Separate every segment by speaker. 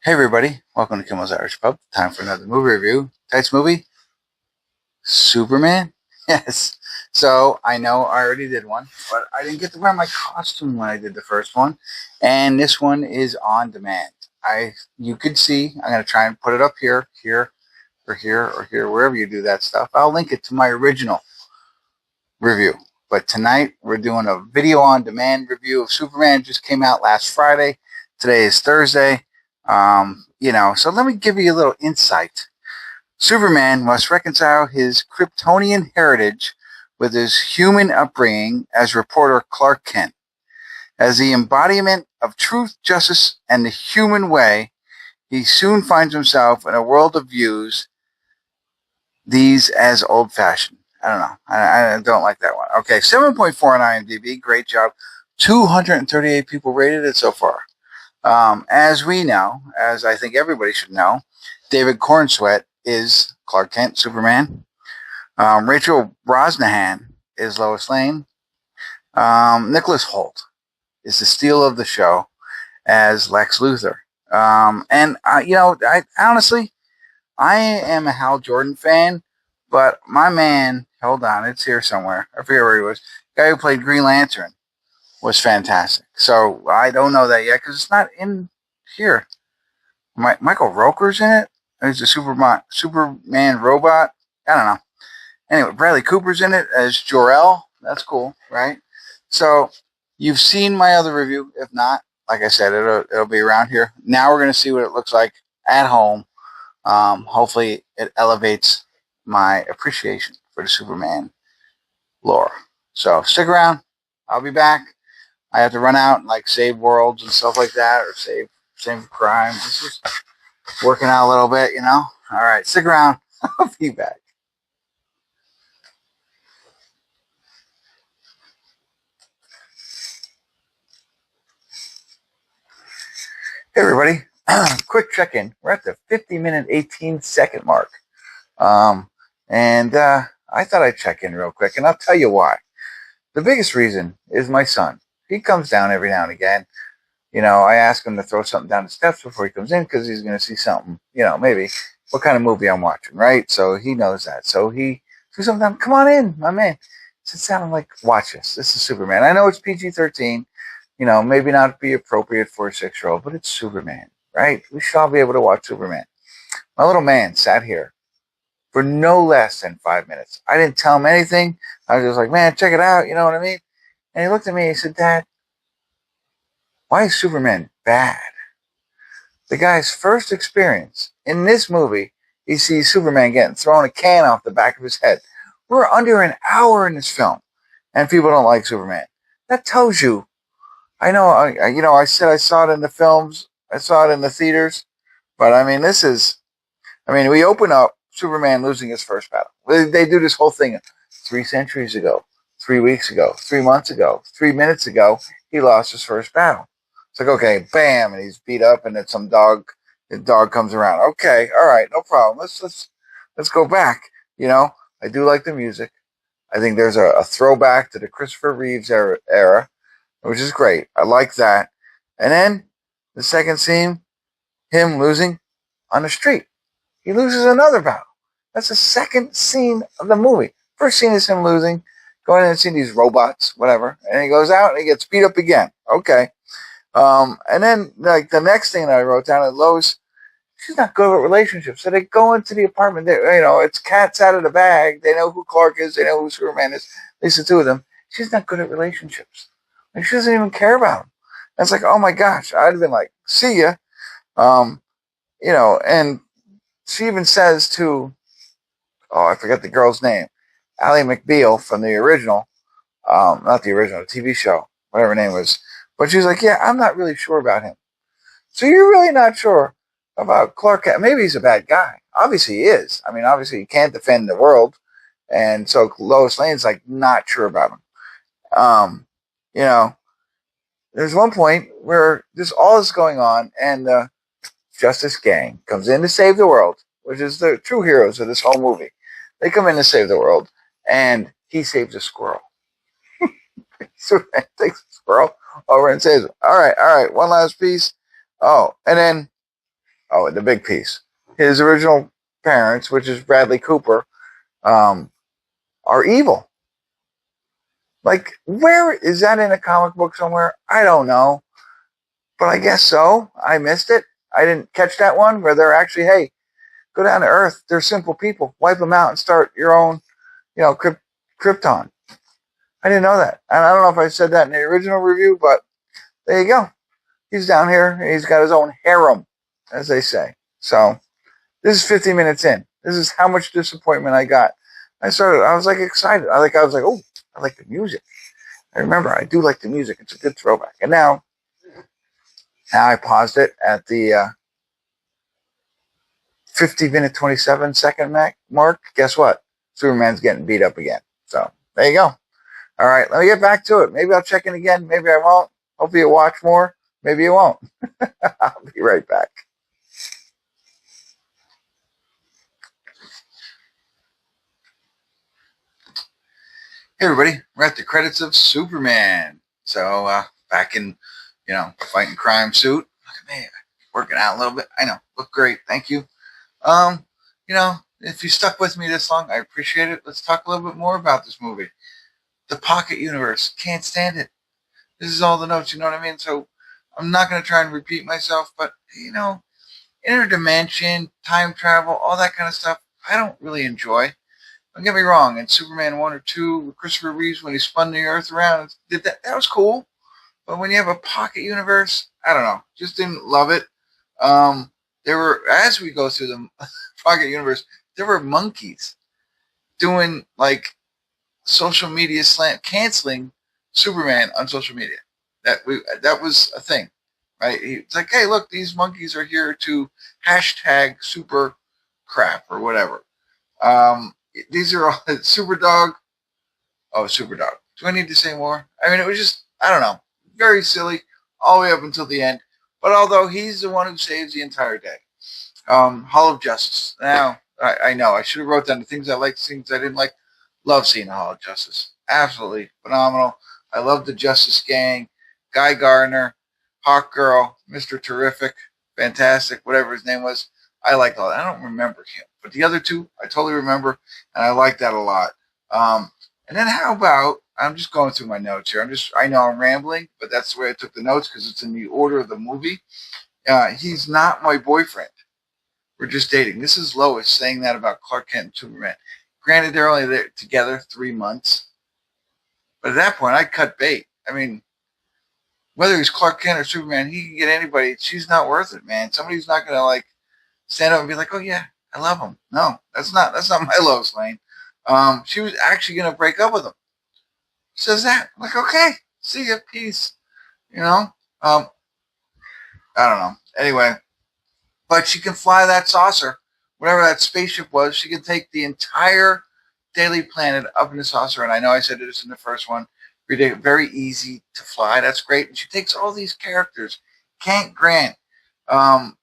Speaker 1: Hey everybody, welcome to Kimmel's Irish Pub. Time for another movie review. Tonight's movie, Superman. Yes. So I know I already did one, but I didn't get to wear my costume when I did the first one, and this one is on demand. You could see. I'm gonna try and put it up here, or here, wherever you do that stuff. I'll link it to my original review. But tonight we're doing a video on demand review of Superman. It just came out last Friday. Today is Thursday. So let me give you a little insight. Superman must reconcile his Kryptonian heritage with his human upbringing as reporter Clark Kent. As the embodiment of truth, justice, and the human way, he soon finds himself in a world of views these as old-fashioned. I don't know. I don't like that one. Okay, 7.4 on IMDb. Great job. 238 people rated it so far. As we know, as I think everybody should know, David Cornsweet is Clark Kent, Superman. Rachel Brosnahan is Lois Lane. Nicholas Hoult is the steal of the show as Lex Luthor. I honestly, I am a Hal Jordan fan, but my man, hold on, it's here somewhere. I forget where he was. The guy who played Green Lantern was fantastic. So I don't know that yet because it's not in here. Michael Roker's in it. He's a Superman robot. I don't know. Anyway, Bradley Cooper's in it as Jor-El. That's cool, right? So you've seen my other review. If not, like I said, it'll be around here. Now we're going to see what it looks like at home. Hopefully it elevates my appreciation for the Superman lore. So stick around. I'll be back. I have to run out and save worlds and stuff like that, or save crimes. It's just working out a little bit, All right, stick around. I'll be back. Hey everybody, quick check-in. We're at the 50-minute, 18-second mark, and I thought I'd check in real quick, and I'll tell you why. The biggest reason is my son. He comes down every now and again. I ask him to throw something down the steps before he comes in because he's going to see something, maybe what kind of movie I'm watching, right? So he knows that. So he threw something down. Come on in, my man. Sits down and watch this. This is Superman. I know it's PG-13, maybe not be appropriate for a 6-year-old, but it's Superman, right? We should all be able to watch Superman. My little man sat here for no less than 5 minutes. I didn't tell him anything. I was just like, man, check it out. You know what I mean? And he looked at me and he said, Dad, why is Superman bad? The guy's first experience in this movie, he sees Superman getting thrown a can off the back of his head. We're under an hour in this film, and people don't like Superman. That tells you. I know. I said I saw it in the films. I saw it in the theaters, but we open up Superman losing his first battle. They do this whole thing 3 centuries ago, 3 weeks ago, 3 months ago, 3 minutes ago. He lost his first battle. It's like, okay, bam, and he's beat up, and then the dog comes around. Okay, all right, no problem. Let's go back. I do like the music. I think there's a throwback to the Christopher Reeves era, which is great. I like that. And then the second scene, him losing on the street. He loses another battle. That's the second scene of the movie. First scene is him losing, going in and seeing these robots, whatever, and he goes out and he gets beat up again. Okay. And then the next thing that I wrote down is Lois, she's not good with relationships. So they go into the apartment. It's cats out of the bag. They know who Clark is. They know who Superman is. At least the two of them. She's not good at relationships. She doesn't even care about him. And it's like, oh my gosh, I'd have been like, see ya. And she even says to, I forget the girl's name, Ally McBeal from the original, not the original, TV show, whatever her name was. But she's like, yeah, I'm not really sure about him. So you're really not sure about Clark Kent. Maybe he's a bad guy. Obviously he is. Obviously he can't defend the world. And so Lois Lane's not sure about him. There's one point where all is going on and the Justice Gang comes in to save the world, which is the true heroes of this whole movie. They come in to save the world and he saves a squirrel. Superman takes a squirrel over and says, all right, one last piece. Oh, and then Oh, the big piece. His original parents, which is Bradley Cooper, are evil. Like, where is that in a comic book somewhere? I don't know. But I guess so. I missed it. I didn't catch that one where they're actually, hey, go down to Earth. They're simple people. Wipe them out and start your own, Krypton. I didn't know that. And I don't know if I said that in the original review, but there you go. He's down here and he's got his own harem, as they say. So this is 50 minutes in. This is how much disappointment I got. I was like excited. I was like, oh, I like the music. I remember I do like the music. It's a good throwback. And now I paused it at the 50-minute, 27-second mark. Guess what? Superman's getting beat up again. So there you go. All right, let me get back to it. Maybe I'll check in again. Maybe I won't. Hopefully you'll watch more. Maybe you won't. I'll be right back. Hey everybody, we're at the credits of Superman. So back in, fighting crime suit. Look at me, working out a little bit. I know, look great. Thank you. If you stuck with me this long, I appreciate it. Let's talk a little bit more about this movie. The Pocket Universe, can't stand it. This is all the notes, you know what I mean? So I'm not going to try and repeat myself, but interdimension, time travel, all that kind of stuff, I don't really enjoy. Don't get me wrong, in Superman 1 or 2 with Christopher Reeves when he spun the Earth around, that was cool. But when you have a pocket universe, I don't know, just didn't love it. There were, as we go through the pocket universe, there were monkeys doing like social media canceling Superman on social media. That was a thing, right? It's like, hey, look, these monkeys are here to hashtag super crap or whatever. These are all Super Dog. Oh, Super Dog. Do I need to say more? I mean, it was just, I don't know, very silly all the way up until the end. But although he's the one who saves the entire day. Hall of Justice. Now, I know, I should have wrote down the things I liked, things I didn't like. Love seeing the Hall of Justice. Absolutely phenomenal. I love the Justice Gang. Guy Gardner, Hawk Girl, Mr. Terrific, fantastic, whatever his name was. I liked all that. I don't remember him. But the other two, I totally remember, and I like that a lot. And then how about, I'm just going through my notes here. I know I'm rambling, but that's the way I took the notes because it's in the order of the movie. He's not my boyfriend. We're just dating. This is Lois saying that about Clark Kent and Superman. Granted, they're only there together 3 months. But at that point, I'd cut bait. I mean, whether he's Clark Kent or Superman, he can get anybody. She's not worth it, man. Somebody's not going to, stand up and be like, oh, yeah, I love him. No, that's not my Lois Lane. She was actually going to break up with him. Says that. I'm like, okay, see ya, peace. I don't know. Anyway, but she can fly that saucer, whatever that spaceship was. She can take the entire Daily Planet up in the saucer. And I know I said this in the first one. Very easy to fly. That's great. And she takes all these characters. Kent Grant,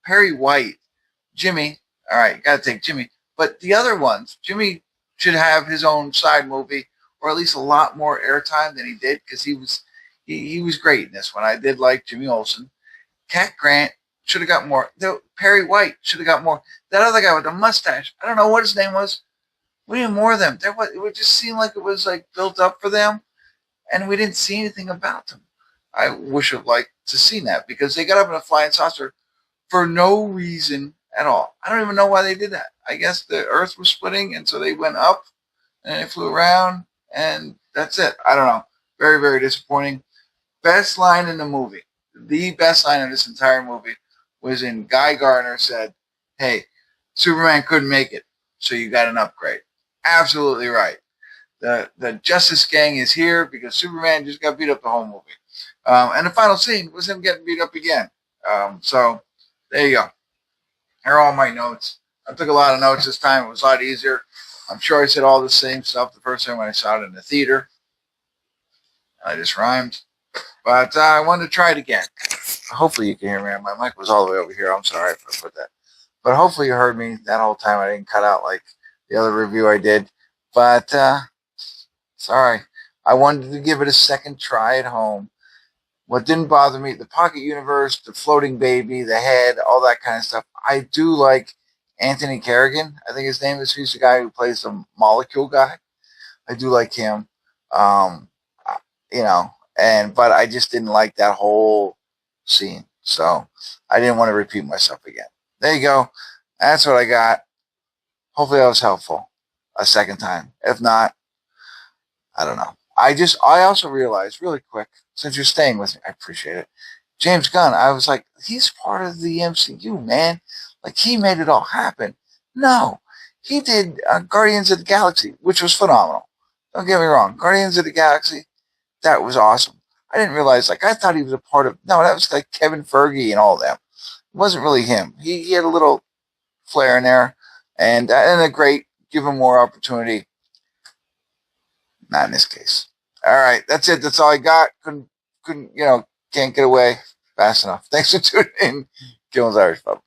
Speaker 1: Perry White, Jimmy. All right, you got to take Jimmy. But the other ones, Jimmy should have his own side movie, or at least a lot more airtime than he did, because he was great in this one. I did like Jimmy Olsen. Cat Grant should have got more. Perry White should have got more. That other guy with the mustache, I don't know what his name was. We needed more of them. It would just seem like it was built up for them, and we didn't see anything about them. I wish I'd liked to seen that, because they got up in a flying saucer for no reason at all. I don't even know why they did that. I guess the Earth was splitting, and so they went up, and they flew around, and that's it. I don't know. Very, very disappointing. Best line in the movie, the best line of this entire movie, was in Guy Gardner said, hey, Superman couldn't make it, so you got an upgrade. Absolutely right. The Justice Gang is here because Superman just got beat up the whole movie. And the final scene was him getting beat up again. So there you go. Here are all my notes. I took a lot of notes this time. It was a lot easier. I'm sure I said all the same stuff the first time when I saw it in the theater. I just rhymed. But I wanted to try it again. Hopefully you can hear me. My mic was all the way over here. I'm sorry if I put that. But hopefully you heard me that whole time. I didn't cut out like the other review I did. But sorry. I wanted to give it a second try at home. What didn't bother me, the pocket universe, the floating baby, the head, all that kind of stuff. I do like Anthony Carrigan, I think his name is. He's the guy who plays the molecule guy. I do like him. Um, but I just didn't like that whole scene. So I didn't want to repeat myself again. There you go. That's what I got. Hopefully that was helpful a second time. If not, I don't know. I also realized really quick, since you're staying with me, I appreciate it. James Gunn, I was like, he's part of the MCU, man. Like, he made it all happen. No, he did Guardians of the Galaxy, which was phenomenal. Don't get me wrong. Guardians of the Galaxy, that was awesome. I didn't realize, like, I thought he was a part of, no, that was like Kevin Feige and all them. It wasn't really him. He had a little flair in there, and a great, give him more opportunity. Not in this case. All right, that's it. That's all I got. Couldn't, can't get away fast enough. Thanks for tuning in. Kimmel's Irish Pub.